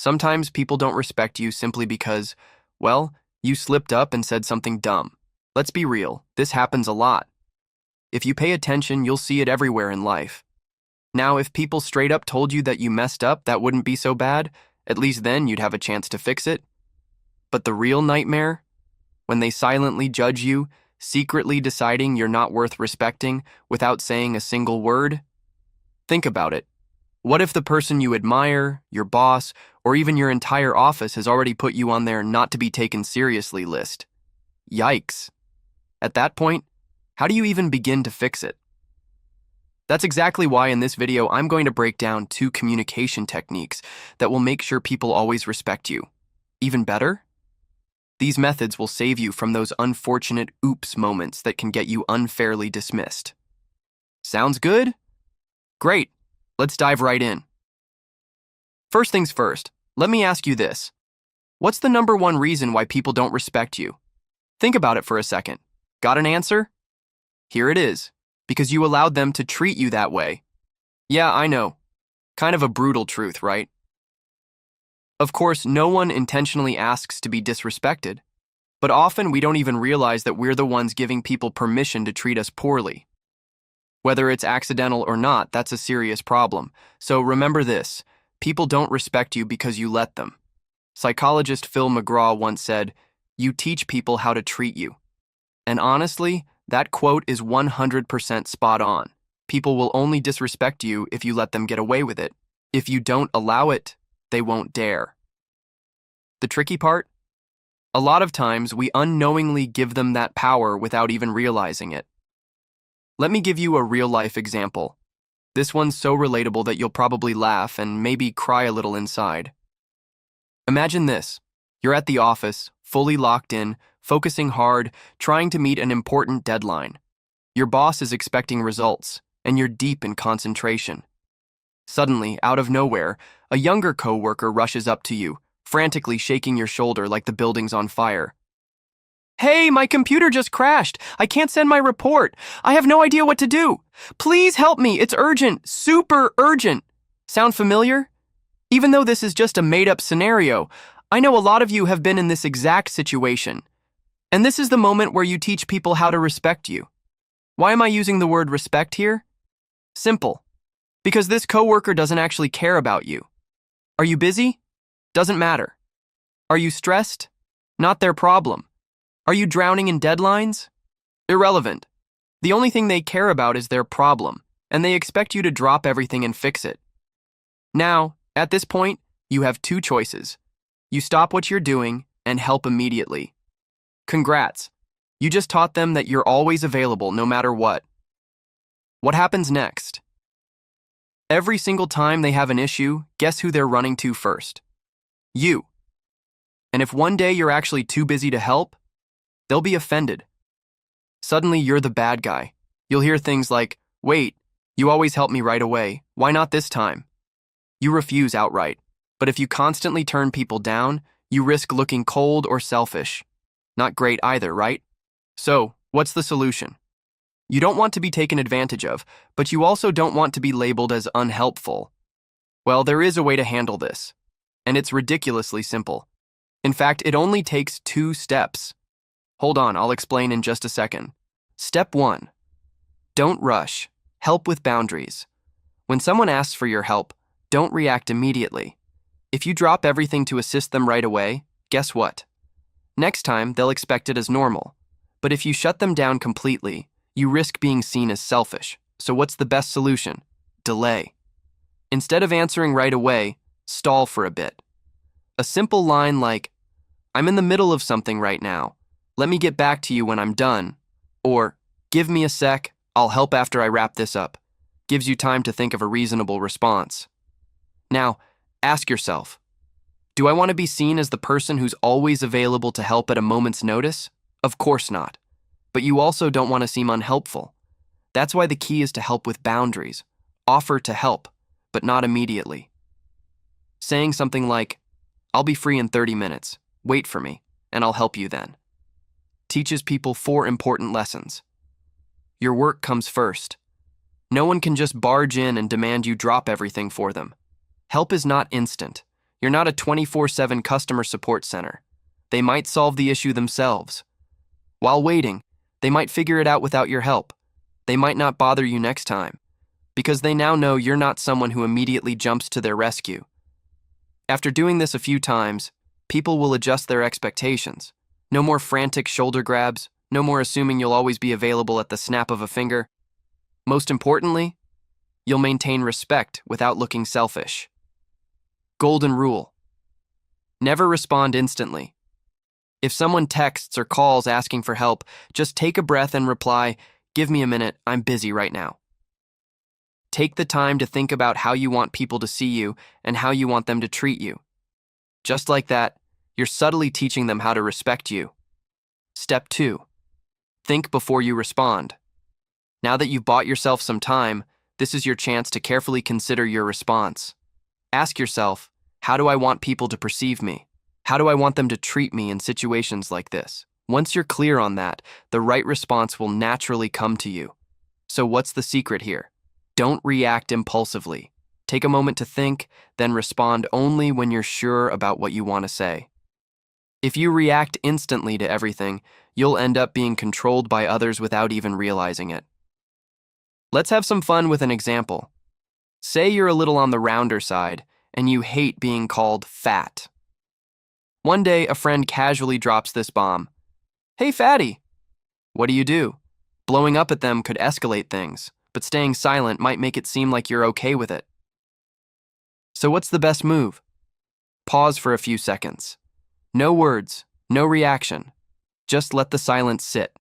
Sometimes people don't respect you simply because, well, you slipped up and said something dumb. Let's be real, this happens a lot. If you pay attention, you'll see it everywhere in life. Now, if people straight up told you that you messed up, that wouldn't be so bad. At least then you'd have a chance to fix it. But the real nightmare? When they silently judge you, secretly deciding you're not worth respecting without saying a single word? Think about it. What if the person you admire, your boss, or even your entire office has already put you on their not to be taken seriously list? Yikes. At that point, how do you even begin to fix it? That's exactly why in this video I'm going to break down 2 communication techniques that will make sure people always respect you. Even better? These methods will save you from those unfortunate oops moments that can get you unfairly dismissed. Sounds good? Great. Let's dive right in. First things first, let me ask you this. What's the number one reason why people don't respect you? Think about it for a second. Got an answer? Here it is. Because you allowed them to treat you that way. Yeah, I know. Kind of a brutal truth, right? Of course, no one intentionally asks to be disrespected, but often we don't even realize that we're the ones giving people permission to treat us poorly. Whether it's accidental or not, that's a serious problem. So remember this, people don't respect you because you let them. Psychologist Phil McGraw once said, "You teach people how to treat you." And honestly, that quote is 100% spot on. People will only disrespect you if you let them get away with it. If you don't allow it, they won't dare. The tricky part? A lot of times we unknowingly give them that power without even realizing it. Let me give you a real-life example. This one's so relatable that you'll probably laugh and maybe cry a little inside. Imagine this. You're at the office, fully locked in, focusing hard, trying to meet an important deadline. Your boss is expecting results, and you're deep in concentration. Suddenly, out of nowhere, a younger coworker rushes up to you, frantically shaking your shoulder like the building's on fire. "Hey, my computer just crashed. I can't send my report. I have no idea what to do. Please help me. It's urgent, super urgent." Sound familiar? Even though this is just a made-up scenario, I know a lot of you have been in this exact situation. And this is the moment where you teach people how to respect you. Why am I using the word respect here? Simple. Because this coworker doesn't actually care about you. Are you busy? Doesn't matter. Are you stressed? Not their problem. Are you drowning in deadlines? Irrelevant. The only thing they care about is their problem, and they expect you to drop everything and fix it. Now, at this point, you have 2 choices. You stop what you're doing and help immediately. Congrats. You just taught them that you're always available no matter what. What happens next? Every single time they have an issue, guess who they're running to first? You. And if one day you're actually too busy to help, they'll be offended. Suddenly you're the bad guy. You'll hear things like, "Wait, you always help me right away. Why not this time?" You refuse outright. But if you constantly turn people down, you risk looking cold or selfish. Not great either, right? So, what's the solution? You don't want to be taken advantage of, but you also don't want to be labeled as unhelpful. Well, there is a way to handle this, and it's ridiculously simple. In fact, it only takes 2 steps. Hold on, I'll explain in just a second. Step 1. Don't rush. Help with boundaries. When someone asks for your help, don't react immediately. If you drop everything to assist them right away, guess what? Next time, they'll expect it as normal. But if you shut them down completely, you risk being seen as selfish. So what's the best solution? Delay. Instead of answering right away, stall for a bit. A simple line like, "I'm in the middle of something right now. Let me get back to you when I'm done." Or, "Give me a sec, I'll help after I wrap this up," gives you time to think of a reasonable response. Now, ask yourself, do I want to be seen as the person who's always available to help at a moment's notice? Of course not. But you also don't want to seem unhelpful. That's why the key is to help with boundaries. Offer to help, but not immediately. Saying something like, "I'll be free in 30 minutes. Wait for me, and I'll help you then," teaches people 4 important lessons. Your work comes first. No one can just barge in and demand you drop everything for them. Help is not instant. You're not a 24/7 customer support center. They might solve the issue themselves. While waiting, they might figure it out without your help. They might not bother you next time, because they now know you're not someone who immediately jumps to their rescue. After doing this a few times, people will adjust their expectations. No more frantic shoulder grabs, no more assuming you'll always be available at the snap of a finger. Most importantly, you'll maintain respect without looking selfish. Golden rule: never respond instantly. If someone texts or calls asking for help, just take a breath and reply, "Give me a minute, I'm busy right now." Take the time to think about how you want people to see you and how you want them to treat you. Just like that, you're subtly teaching them how to respect you. Step 2. Think before you respond. Now that you've bought yourself some time, this is your chance to carefully consider your response. Ask yourself, how do I want people to perceive me? How do I want them to treat me in situations like this? Once you're clear on that, the right response will naturally come to you. So what's the secret here? Don't react impulsively. Take a moment to think, then respond only when you're sure about what you want to say. If you react instantly to everything, you'll end up being controlled by others without even realizing it. Let's have some fun with an example. Say you're a little on the rounder side, and you hate being called fat. One day, a friend casually drops this bomb. "Hey, fatty!" What do? Blowing up at them could escalate things, but staying silent might make it seem like you're okay with it. So what's the best move? Pause for a few seconds. No words, no reaction. Just let the silence sit.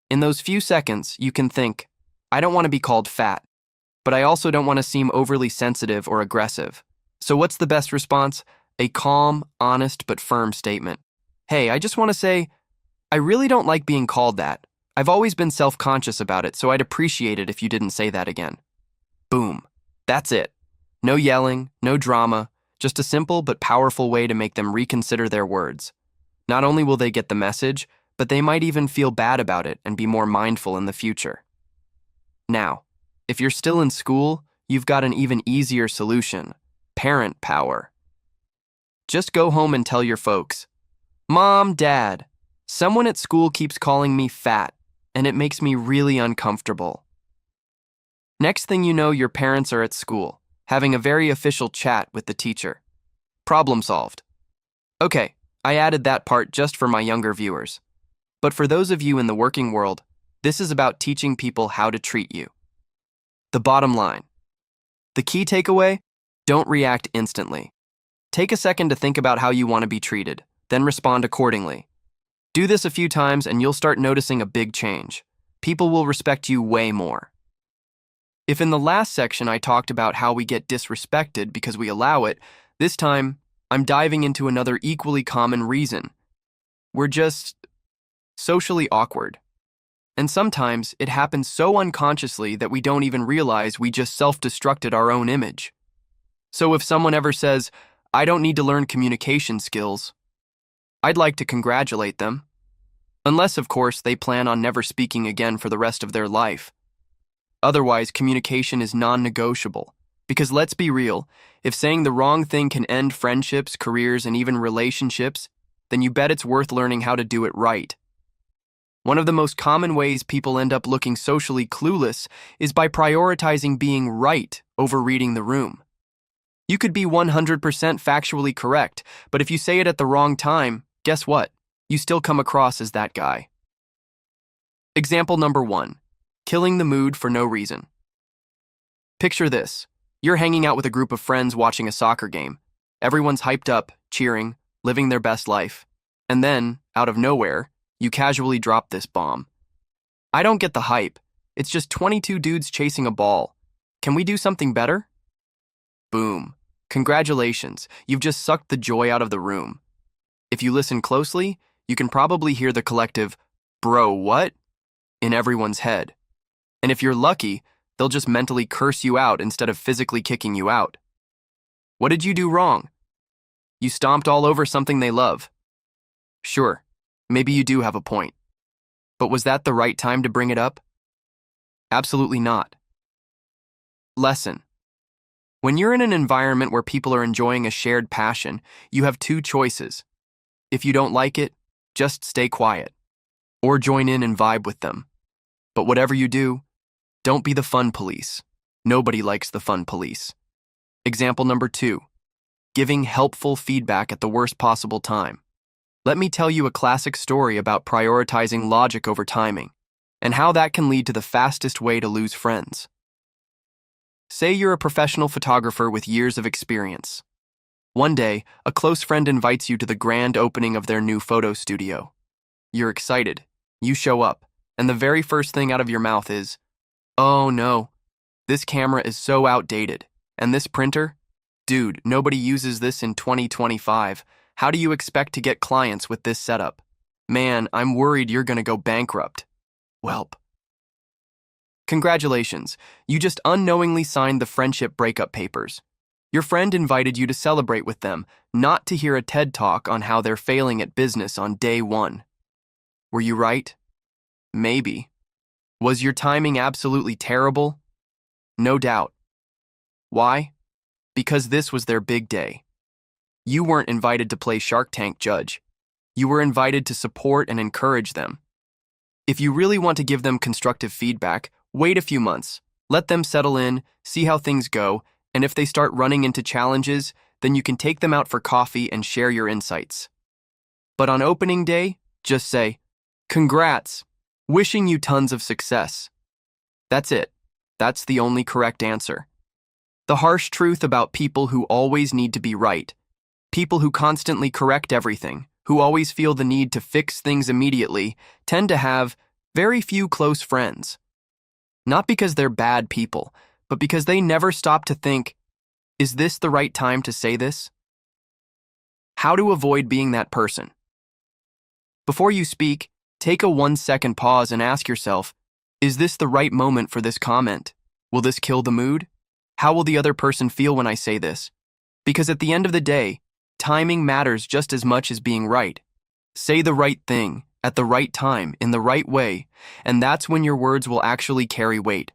In those few seconds, you can think, I don't want to be called fat, but I also don't want to seem overly sensitive or aggressive. So what's the best response? A calm, honest, but firm statement. Hey, I just want to say, I really don't like being called that. I've always been self-conscious about it, so I'd appreciate it if you didn't say that again. Boom. That's it. No yelling, no drama, just a simple but powerful way to make them reconsider their words. Not only will they get the message, but they might even feel bad about it and be more mindful in the future. Now, if you're still in school, you've got an even easier solution: parent power. Just go home and tell your folks, Mom, Dad, someone at school keeps calling me fat, and it makes me really uncomfortable. Next thing you know, your parents are at school, having a very official chat with the teacher. Problem solved. Okay, I added that part just for my younger viewers. But for those of you in the working world, this is about teaching people how to treat you. The bottom line. The key takeaway? Don't react instantly. Take a second to think about how you want to be treated, then respond accordingly. Do this a few times and you'll start noticing a big change. People will respect you way more. If in the last section I talked about how we get disrespected because we allow it, this time I'm diving into another equally common reason. We're just socially awkward. And sometimes it happens so unconsciously that we don't even realize we just self-destructed our own image. So if someone ever says, I don't need to learn communication skills, I'd like to congratulate them. Unless, of course, they plan on never speaking again for the rest of their life. Otherwise, communication is non-negotiable. Because let's be real, if saying the wrong thing can end friendships, careers, and even relationships, then you bet it's worth learning how to do it right. One of the most common ways people end up looking socially clueless is by prioritizing being right over reading the room. You could be 100% factually correct, but if you say it at the wrong time, guess what? You still come across as that guy. Example number 1. Killing the mood for no reason. Picture this. You're hanging out with a group of friends watching a soccer game. Everyone's hyped up, cheering, living their best life. And then, out of nowhere, you casually drop this bomb. I don't get the hype. It's just 22 dudes chasing a ball. Can we do something better? Boom. Congratulations, you've just sucked the joy out of the room. If you listen closely, you can probably hear the collective, "Bro, what?" in everyone's head. And if you're lucky, they'll just mentally curse you out instead of physically kicking you out. What did you do wrong? You stomped all over something they love. Sure, maybe you do have a point. But was that the right time to bring it up? Absolutely not. Lesson. When you're in an environment where people are enjoying a shared passion, you have two choices. If you don't like it, just stay quiet, or join in and vibe with them. But whatever you do, don't be the fun police. Nobody likes the fun police. Example number 2, giving helpful feedback at the worst possible time. Let me tell you a classic story about prioritizing logic over timing, and how that can lead to the fastest way to lose friends. Say you're a professional photographer with years of experience. One day, a close friend invites you to the grand opening of their new photo studio. You're excited. You show up, and the very first thing out of your mouth is, "Oh no, this camera is so outdated. And this printer? Dude, nobody uses this in 2025. How do you expect to get clients with this setup? Man, I'm worried you're gonna go bankrupt." Welp. Congratulations, you just unknowingly signed the friendship breakup papers. Your friend invited you to celebrate with them, not to hear a TED Talk on how they're failing at business on day 1. Were you right? Maybe. Was your timing absolutely terrible? No doubt. Why? Because this was their big day. You weren't invited to play Shark Tank judge. You were invited to support and encourage them. If you really want to give them constructive feedback, wait a few months. Let them settle in, see how things go, and if they start running into challenges, then you can take them out for coffee and share your insights. But on opening day, just say, "Congrats, wishing you tons of success." That's it. That's the only correct answer. The harsh truth about people who always need to be right, people who constantly correct everything, who always feel the need to fix things immediately, tend to have very few close friends. Not because they're bad people, but because they never stop to think, is this the right time to say this? How to avoid being that person. Before you speak, take a 1-second pause and ask yourself, is this the right moment for this comment? Will this kill the mood? How will the other person feel when I say this? Because at the end of the day, timing matters just as much as being right. Say the right thing, at the right time, in the right way, and that's when your words will actually carry weight.